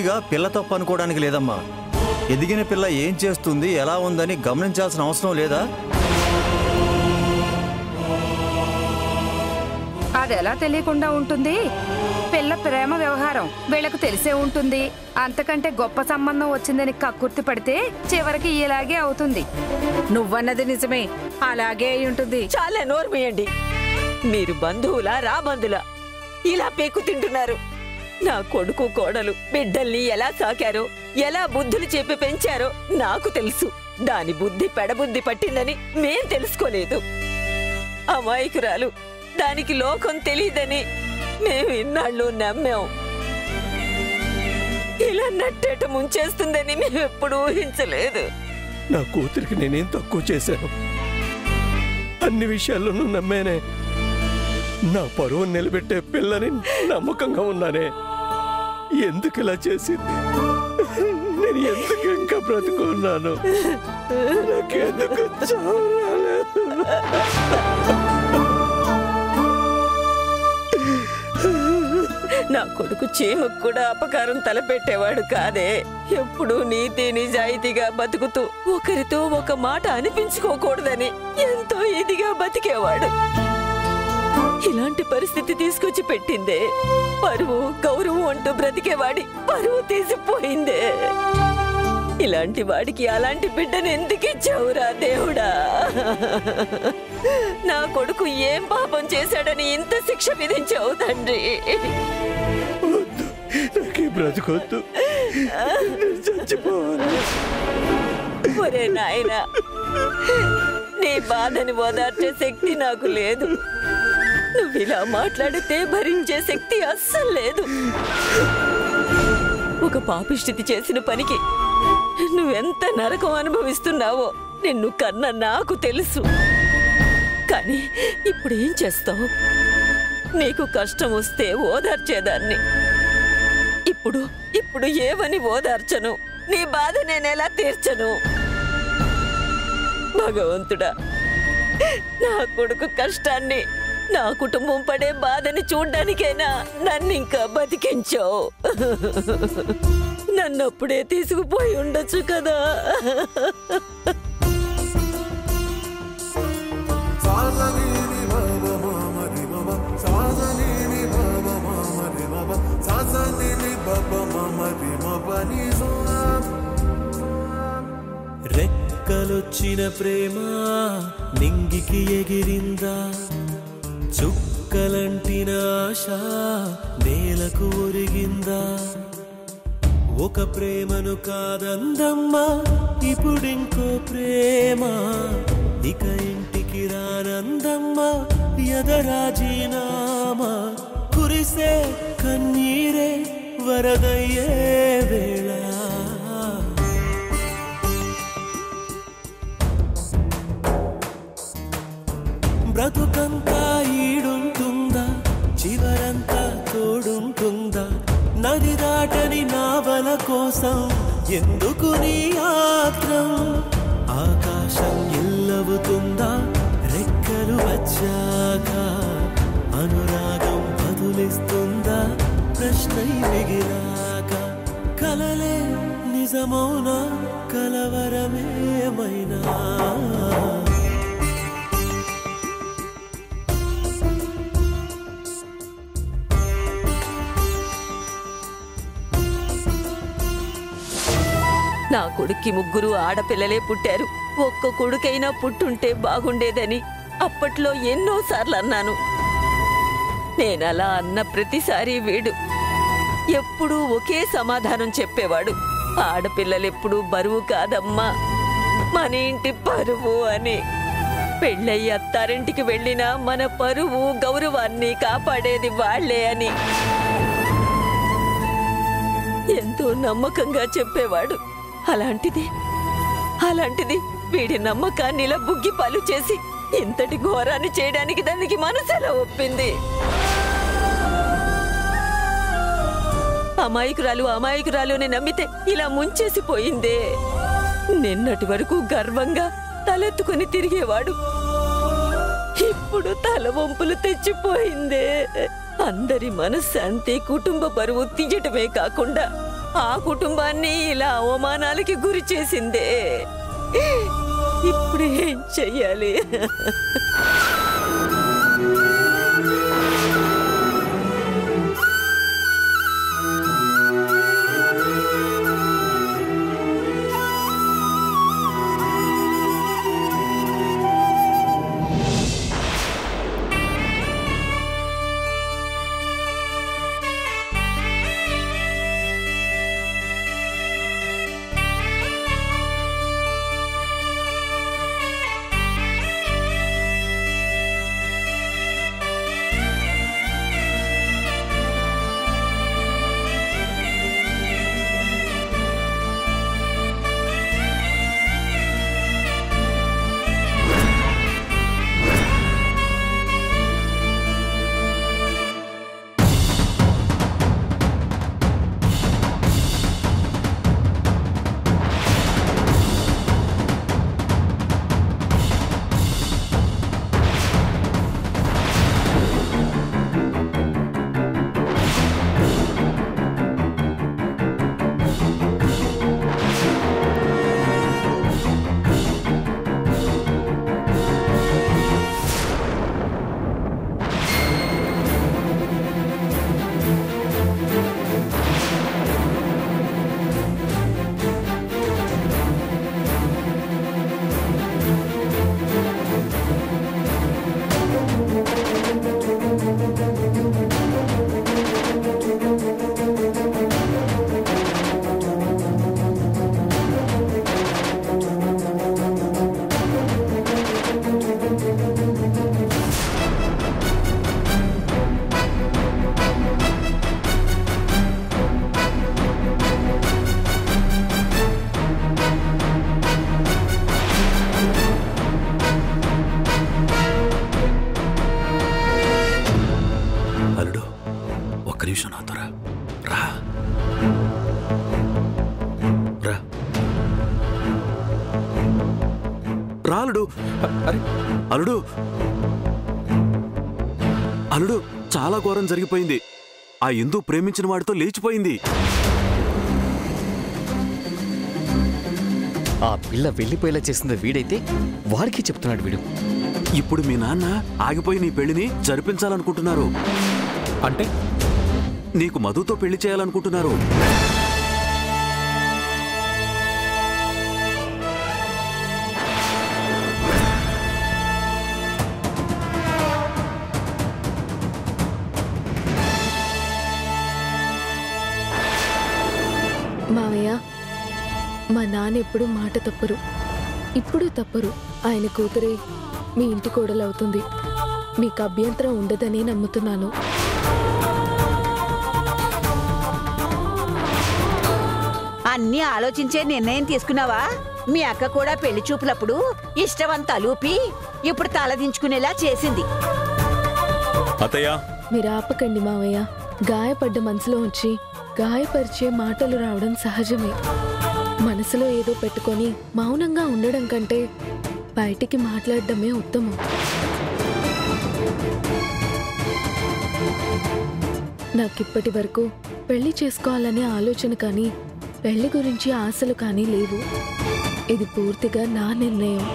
పూర్తిగా పిల్ల తప్పు అనుకోవడానికి లేదమ్మా. ఎదిగిన పిల్ల ఏం చేస్తుంది, ఎలా ఉందని గమనించాల్సిన అవసరం లేదా? అదెలా తెలియకుండా ఉంటుంది? పిల్ల ప్రేమ వ్యవహారం వీళ్ళకు తెలిసే ఉంటుంది. అంతకంటే గొప్ప సంబంధం వచ్చిందని కక్కుర్తి పడితే చివరికి ఇలాగే అవుతుంది. నువ్వన్నది నిజమే, అలాగే అయి ఉంటుంది. చాలా నోర్మేయండి. మీరు బంధువులా రాబందులా ఇలా పేకు తింటున్నారు? నా కొడుకు కోడలు బిడ్డల్ని ఎలా సాకారో, ఎలా బుద్ధులు చెప్పి పెంచారో నాకు తెలుసు. దాని బుద్ధి పెడబుద్ధి పట్టిందని మేం తెలుసుకోలేదు. అమాయకురాలు, దానికి లోకం తెలియదని మేము ఇన్నాళ్ళు నమ్మాం. ఇలా నట్టేట ముంచేస్తుందని మేము ఎప్పుడు ఊహించలేదు. నా కూతురికి నేనేం తక్కువ చేశాను? అన్ని విషయాల్లోనూ నమ్మానే. నా పరువు నిలబెట్టే పిల్లని నమ్మకంగా ఉన్నానే. ఎందుకు ఇలా చేసింది? నేను ఎందుకు ఇంకా బ్రతుకున్నాను? నాకెందుకు చావు రాలేదు? నా కొడుకు చీమకు కూడా అపకారం తలపెట్టేవాడు కాదే. ఎప్పుడూ నీతి నిజాయితీగా బతుకుతూ ఒకరితో ఒక మాట అనిపించుకోకూడదని ఎంతో ఇదిగా బతికేవాడు. ఇలాంటి పరిస్థితి తీసుకొచ్చి పెట్టిందే. పరువు గౌరవం అంటూ బ్రతికేవాడి పరువు తీసిపోయిందే. ఇలాంటి వాడికి అలాంటి బిడ్డను ఎందుకు ఇచ్చావురా దేవుడా? నా కొడుకు ఏం పాపం చేశాడని ఇంత శిక్ష విధించావు తండ్రి? నాకే బ్రతుకొద్దు, చచ్చిపోవాలి. ఒరే నాయనా, నీ బాధని ఓదార్చే శక్తి నాకు లేదు. నువ్విలా మాట్లాడితే భరించే శక్తి అస్సలు లేదు. ఒక పాపిష్టిది చేసిన పనికి నువ్వెంత నరకం అనుభవిస్తున్నావో నిన్ను కన్న నాకు తెలుసు. కానీ ఇప్పుడేం చేస్తావు? నీకు కష్టం వస్తే ఓదార్చేదాన్ని. ఇప్పుడు ఏమని ఓదార్చను? నీ బాధ నేనెలా తీర్చను? భగవంతుడా, నా కొడుకు కష్టాన్ని, నా కుటుంబం పడే బాధని చూడ్డానికైనా నన్నింకా బతికించావు. నన్నప్పుడే తీసుకుపోయి ఉండొచ్చు కదా. రెక్కలొచ్చిన ప్రేమ నింగికి ఎగిరిందా? చుక్కలంటిన ఆశ నేలకు ఒరిగిందా? ఒక ప్రేమను కాదందమ్మా, ఇప్పుడింకో ప్రేమ. ఇక ఇంటికి రానందమ్మా, ఎదరాజీనామా. కురిసే కన్నీరే వరదయ్యే వేళ. బ్రతుకంతా ఈడుంటుందా? చివరంతా తోడుంటుందా? నది దాటని నావల కోసం ఎందుకు నీ ఆత్రం? ఆకాశం ఎల్లవుతుందా రెక్కలు వచ్చాక? అనురాగం బదులిస్తుందా ప్రశ్నై మిగిలాక? కలలే నిజమౌనా, కలవరమేమైనా? నా కొడుక్కి 3 ఆడపిల్లలే పుట్టారు. ఒక్క కొడుకైనా పుట్టుంటే బాగుండేదని అప్పట్లో ఎన్నోసార్లు అన్నాను. నేనలా అన్న ప్రతిసారి వీడు ఎప్పుడూ ఒకే సమాధానం చెప్పేవాడు. ఆడపిల్లలెప్పుడూ బరువు కాదమ్మా, మన ఇంటి పరువు అని. పెళ్ళయ్యి అత్తారింటికి వెళ్ళినా మన పరువు గౌరవాన్ని కాపాడేది వాళ్లే అని ఎంతో నమ్మకంగా చెప్పేవాడు. అలాంటిది వీడి నమ్మకాన్ని ఇలా బుగ్గి పాలు చేసి ఇంతటి ఘోరాన్ని చేయడానికి దానికి మనసెలా ఒప్పింది? అమాయకురాలు అని నమ్మితే ఇలా ముంచేసిపోయిందే. నిన్నటి వరకు గర్వంగా తలెత్తుకుని తిరిగేవాడు, ఇప్పుడు తల వంపులు తెచ్చిపోయిందే. అందరి మనశ్శాంతి, కుటుంబ బరువు తీయటమే కాకుండా ఆ కుటుంబాన్ని ఇలా అవమానాలకి గురి చేసిందే. ఇప్పుడు ఏం చెయ్యాలి? అల్లుడు. అల్లుడు అల్లుడు చాలా ఘోరం జరిగిపోయింది. ఆ ఇందు ప్రేమించిన వాడితో లేచిపోయింది. ఆ పిల్ల వెళ్ళిపోయేలా చేసింది వీడైతే వాడికి చెప్తున్నాడు వీడు. ఇప్పుడు మీ నాన్న ఆగిపోయి నీ పెళ్లిని జరిపించాలనుకుంటున్నారు. అంటే నీకు మధుతో పెళ్లి చేయాలనుకుంటున్నారు. మావయ్య, మా నాన్న ఎప్పుడు మాట తప్పరు, ఇప్పుడు తప్పరు. ఆయన కూతురే మీ ఇంటి కోడలవుతుంది. మీకు అభ్యంతరం ఉండదని నమ్ముతున్నాను. అన్నీ ఆలోచించే నిర్ణయం తీసుకున్నావా? మీ అక్క కూడా పెళ్లి చూపులప్పుడు ఇష్టవంత లూపి ఇప్పుడు తలదించుకునేలా చేసింది. అత్తయ్య, మీరు ఆపకండి మావయ్య. గాయపడ్డ మనసులో ఉంచి గాయపరిచే మాటలు రావడం సహజమే. మనసులో ఏదో పెట్టుకొని మౌనంగా ఉండడం కంటే బయటికి మాట్లాడడమే ఉత్తమం. నాకిప్పటి వరకు పెళ్లి చేసుకోవాలనే ఆలోచన కానీ పెళ్లి గురించి ఆశలు కానీ లేవు. ఇది పూర్తిగా నా నిర్ణయం.